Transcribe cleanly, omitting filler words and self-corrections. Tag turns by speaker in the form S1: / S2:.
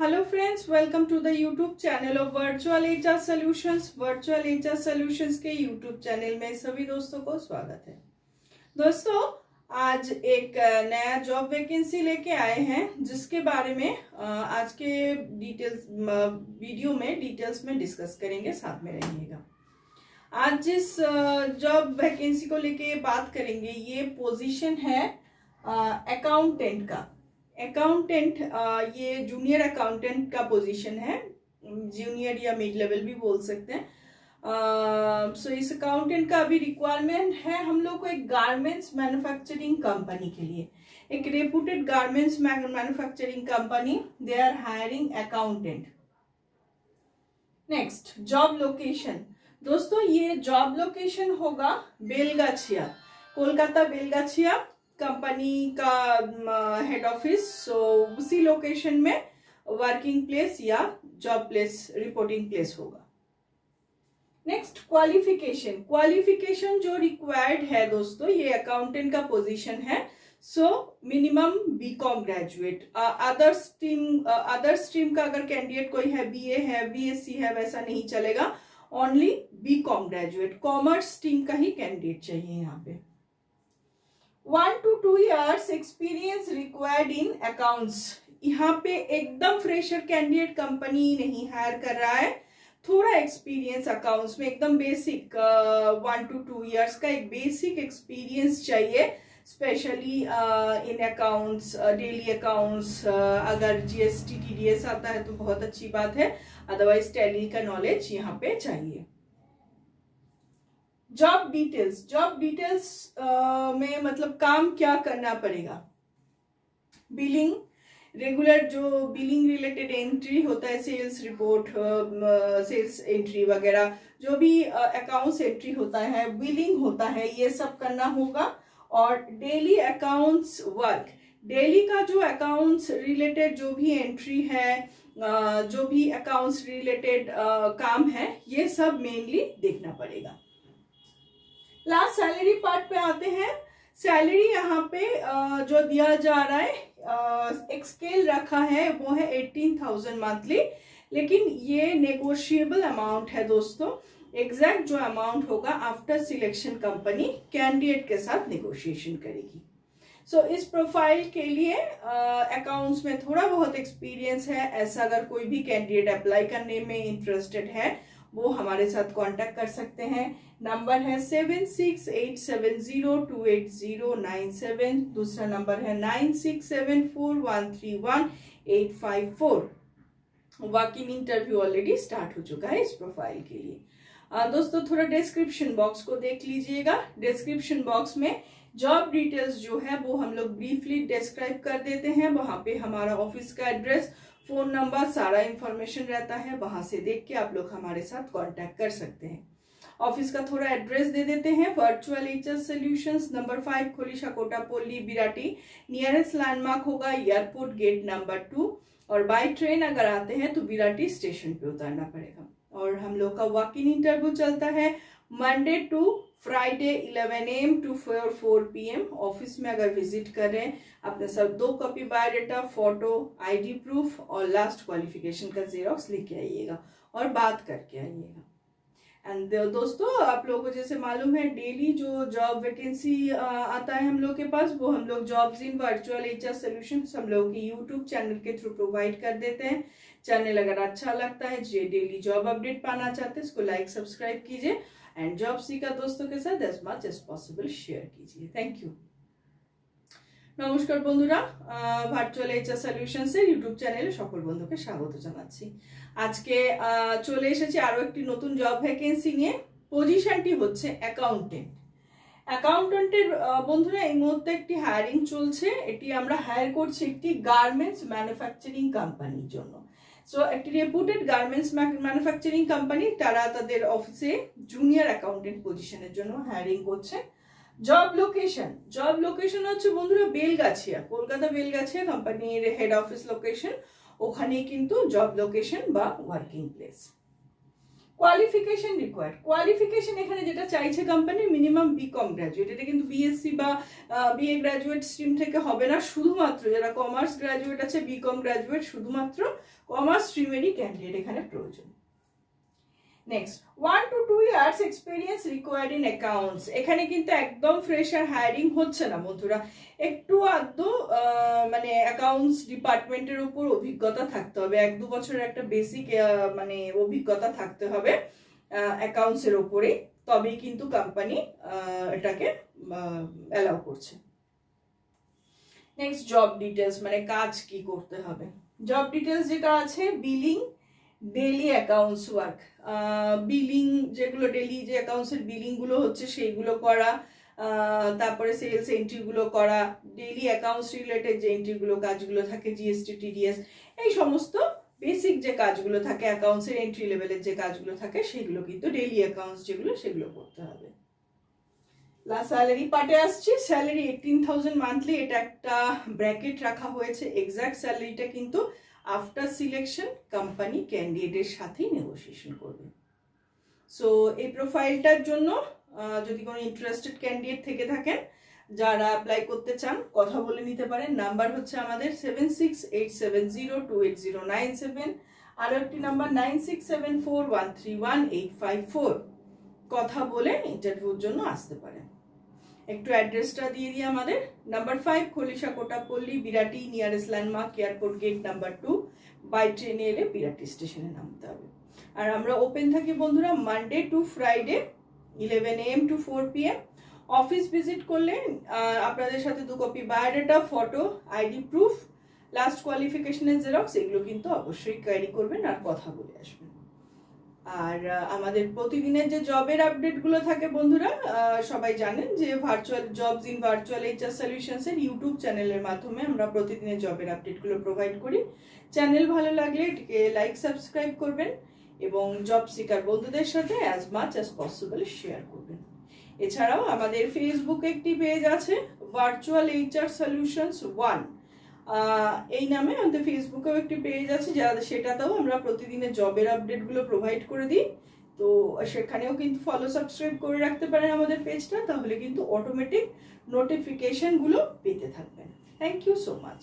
S1: Hello friends, welcome to the YouTube channel of virtual HR solutions. Virtual HR solutions के YouTube channel में सभी दोस्तों को स्वागत है। दोस्तों, आज एक नया जॉब वैकेंसी लेके आए हैं जिसके बारे में आज के वीडियो में डिटेल्स में डिस्कस करेंगे, साथ में रहिएगा। आज जिस जॉब वैकेंसी को लेके बात करेंगे, ये पोजीशन है अकाउंटेंट का। अकाउंटेंट ये जूनियर अकाउंटेंट का पोजीशन है, जूनियर या मिड लेवल भी बोल सकते हैं। सो इस अकाउंटेंट का अभी रिक्वायरमेंट है हम लोग को एक गारमेंट्स मैन्युफैक्चरिंग कंपनी के लिए, एक reputed garments manufacturing company, they are hiring accountant. Next, job location. दोस्तों, ये जॉब लोकेशन होगा बेलगाछिया, कोलकाता बेलगाछिया कंपनी का हेड ऑफिस। सो उसी लोकेशन में वर्किंग प्लेस या जॉब प्लेस, रिपोर्टिंग प्लेस होगा। नेक्स्ट, क्वालिफिकेशन जो रिक्वायर्ड है दोस्तों, ये अकाउंटेंट का पोजीशन है। So minimum BCom graduate. Other stream का अगर कैंडिडेट कोई है, बीए है, बीएससी है, वैसा नहीं चलेगा, only BCom graduate. Commerce stream का ही कैंडिडेट चाहिए यहाँ पे। 1 to 2 years experience required in accounts. यहाँ पे एकदम फ्रेशर कैंडिडेट कंपनी नहीं हायर कर रहा है, थोड़ा एक्सपीरियंस अकाउंट्स में, एकदम बेसिक 1 to 2 years का एक बेसिक एक्सपीरियंस चाहिए, specially in accounts, daily accounts. अगर जीएसटी टीडीएस आता है तो बहुत अच्छी बात है, अदरवाइज टैली का नॉलेज यहाँ पे चाहिए। जॉब डिटेल्स में मतलब काम क्या करना पड़ेगा। बिलिंग, रेगुलर जो बिलिंग रिलेटेड एंट्री होता है, सेल्स रिपोर्ट, सेल्स एंट्री वगैरह, जो भी अकाउंट्स एंट्री होता है, बिलिंग होता है, ये सब करना होगा। और डेली अकाउंट्स वर्क, डेली का जो अकाउंट्स रिलेटेड जो भी एंट्री है, जो भी अकाउंट्स रिलेटेड काम है, ये सब मेनली देखना पड़ेगा। लास्ट सैलरी पार्ट पे आते हैं। सैलरी यहाँ पे जो दिया जा रहा है, एक स्केल रखा है, वो है 18,000 मंथली, लेकिन ये नेगोशिएबल अमाउंट है दोस्तों। एग्जैक्ट जो अमाउंट होगा आफ्टर सिलेक्शन कंपनी कैंडिडेट के साथ नेगोशिएशन करेगी। सो इस प्रोफाइल के लिए अकाउंट्स में थोड़ा बहुत एक्सपीरियंस है, ऐसा अगर कोई भी कैंडिडेट अप्लाई करने में इंटरेस्टेड है वो हमारे साथ कांटेक्ट कर सकते हैं। नंबर है 7687028097, दूसरा नंबर है 9674131854। Walk in interview already start हो चुका है इस प्रोफाइल के लिए। दोस्तों, थोड़ा डिस्क्रिप्शन बॉक्स को देख लीजिएगा। डिस्क्रिप्शन बॉक्स में जॉब डिटेल्स जो है वो हम लोग ब्रीफली डिस्क्राइब कर देते हैं। वहां पे हमारा ऑफिस का एड्रेस, फोन नंबर, सारा इंफॉर्मेशन रहता है, वहां से देख के आप लोग हमारे साथ कांटेक्ट कर सकते हैं। ऑफिस का थोड़ा एड्रेस दे देते हैं। Virtual HR solutions, number 5, Kholisha Kotapalli, Birati. Nearest landmark होगा एयरपोर्ट गेट नंबर 2, और बाय ट्रेन अगर आते हैं तो बिराटी स्टेशन पे उतरना पड़ेगा। और हम लोग का वॉक इन इंटरव्यू चलता है Monday to Friday 11 AM to 4 PM। Office में अगर विजिट कर रहे हैं, अपने सब 2 copy biodata, photo, ID proof और लास्ट क्वालिफिकेशन का जेरोक्स लेके आइएगा और बात करके आइएगा। एंड दोस्तों, आप लोगों को जैसे मालूम है, डेली जो जॉब वैकेंसी आता है हम लोग के पास, वो हम लोग jobs in virtual HR solutions हम लोग की यूट्यूब चैनल के थ्रू प्रोवाइड कर देते हैं। चैनल अगर अच्छा लगता है, जो डेली जॉब अपडेट पाना चाहते हैं, इसको लाइक सब्सक्राइब कीजिए एंड जॉब सीकर दोस्तों के साथ as much as possible share कीजिए। Thank you. নমস্কার বন্ধুরা, ভার্চুয়াল এইচআর সলিউশনসের ইউটিউব চ্যানেলে সকল বন্ধুকে স্বাগত জানাচ্ছি। আজকে চলে এসেছি আরো একটি নতুন জব ভ্যাকেন্সি নিয়ে। পজিশনটি হচ্ছে অ্যাকাউন্টেন্ট। অ্যাকাউন্টেন্টের বন্ধুরা এই মুহূর্তে একটি হায়ারিং চলছে। এটি আমরা হায়ার করছি একটি গার্মেন্টস ম্যানুফ্যাকচারিং কোম্পানির জন্য। সো একটি রেপুটেড গার্মেন্টস ম্যানুফ্যাকচারিং কোম্পানি, তারা তাদের অফিসে জুনিয়র অ্যাকাউন্টেন্ট পজিশনের জন্য হায়ারিং করছে। জব লোকেশন হচ্ছে বন্ধুরা বেলগাছিয়া, কলকাতা বেলগাছিয়া কোম্পানির হেড অফিস লোকেশন, ওখানেই কিন্তু জব লোকেশন বা working place. Qualification required, qualification এখানে যেটা চাইছে কোম্পানি মিনিমাম বিকম গ্রাজুয়েট, এটা কিন্তু বিএসসি বা বিএ গ্রাজুয়েট স্ট্রিম থেকে হবে না, শুধুমাত্র যারা কমার্স গ্রাজুয়েট আছে বিকম গ্রাজুয়েট শুধুমাত্র কমার্স স্ট্রিমেরই ক্যান্ডিডেট এখানে প্রয়োজন। Next 1 to 2 years experience required in accounts, এখানে কিন্তু একদম ফ্রেশার হায়ারিং হচ্ছে না বন্ধুরা, একটু আধটু মানে অ্যাকাউন্টস ডিপার্টমেন্টের উপর অভিজ্ঞতা থাকতে হবে, 1-2 বছরের একটা বেসিক মানে অভিজ্ঞতা থাকতে হবে অ্যাকাউন্টস এর উপরে, তবেই কিন্তু কোম্পানি এটাকে অ্যালাউ করছে। নেক্সট জব ডিটেলস, মানে কাজ কি করতে হবে। জব ডিটেলস যেটা আছে, billing, daily accounts work, billing যেগুলো ডেইলি যে অ্যাকাউন্টসের বিলিং গুলো হচ্ছে সেইগুলো করা, তারপরে সেলস এন্ট্রি গুলো করা, ডেইলি অ্যাকাউন্টস রিলেটেড যে এন্ট্রি গুলো কাজগুলো থাকে, জিএসটি টিডিএস, এই সমস্ত বেসিক যে কাজগুলো থাকে অ্যাকাউন্টসের এন্ট্রি লেভেলের যে কাজগুলো থাকে সেগুলো কিন্তু ডেইলি অ্যাকাউন্টস যেগুলো সেগুলো করতে হবে। লাস্ট স্যালারি পার্টে আসছি, স্যালারি 18,000 মান্থলি, এটা একটা ব্র্যাকেট রাখা হয়েছে, এক্সাক্ট স্যালারিটা কিন্তু আফটার সিলেকশন কোম্পানি ক্যান্ডিডেটের সাথেই নেগোসিয়েশন করবে। সো এই প্রোফাইলটার জন্য যদি কোনো ইন্টারেস্টেড ক্যান্ডিডেট থেকে থাকেন যারা অ্যাপ্লাই করতে চান কথা বলে নিতে পারেন। নাম্বার হচ্ছে আমাদের 7687028097, আরও একটি নাম্বার 9674131854, কথা বলে ইন্টারভিউর জন্য আসতে পারেন। একটু অ্যাড্রেসটা দিয়ে দিই আমাদের, number 5 Kholisha Kotapalli, Birati, nearest landmark airport gate number 2, by ট্রেনে এলে বিরাটি স্টেশনে নামতে হবে। আর আমরা ওপেন থাকি বন্ধুরা Monday to Friday 11 AM to 4 PM। Office visit করলে আপনাদের সাথে 2 copy biodata, photo, ID proof, last কোয়ালিফিকেশনের জেরক্স এগুলো কিন্তু অবশ্যই ক্যারি করবেন আর কথা বলে আসবেন। আর আমাদের প্রতিদিনের যে জবের আপডেটগুলো থাকে বন্ধুরা, সবাই জানেন যে virtual jobs in virtual HR solutions এর ইউটিউব চ্যানেলের মাধ্যমে আমরা প্রতিদিনের জবের আপডেটগুলো প্রোভাইড করি। চ্যানেল ভালো লাগলে এটিকে লাইক সাবস্ক্রাইব করবেন এবং জব সিকার বন্ধুদের সাথে as much as possible share করবেন। এছাড়াও আমাদের ফেসবুকে একটি পেজ আছে ভার্চুয়াল এইচআর সলিউশনস 1, এই নামে আমাদের ফেসবুকেও একটি পেজ আছে, সেটাতেও আমরা প্রতিদিনের জবের আপডেটগুলো প্রোভাইড করে দিই। তো সেখানেও কিন্তু ফলো সাবস্ক্রাইব করে রাখতে পারেন আমাদের পেজটা, তাহলে কিন্তু অটোমেটিক নোটিফিকেশনগুলো পেতে থাকবেন। Thank you so much.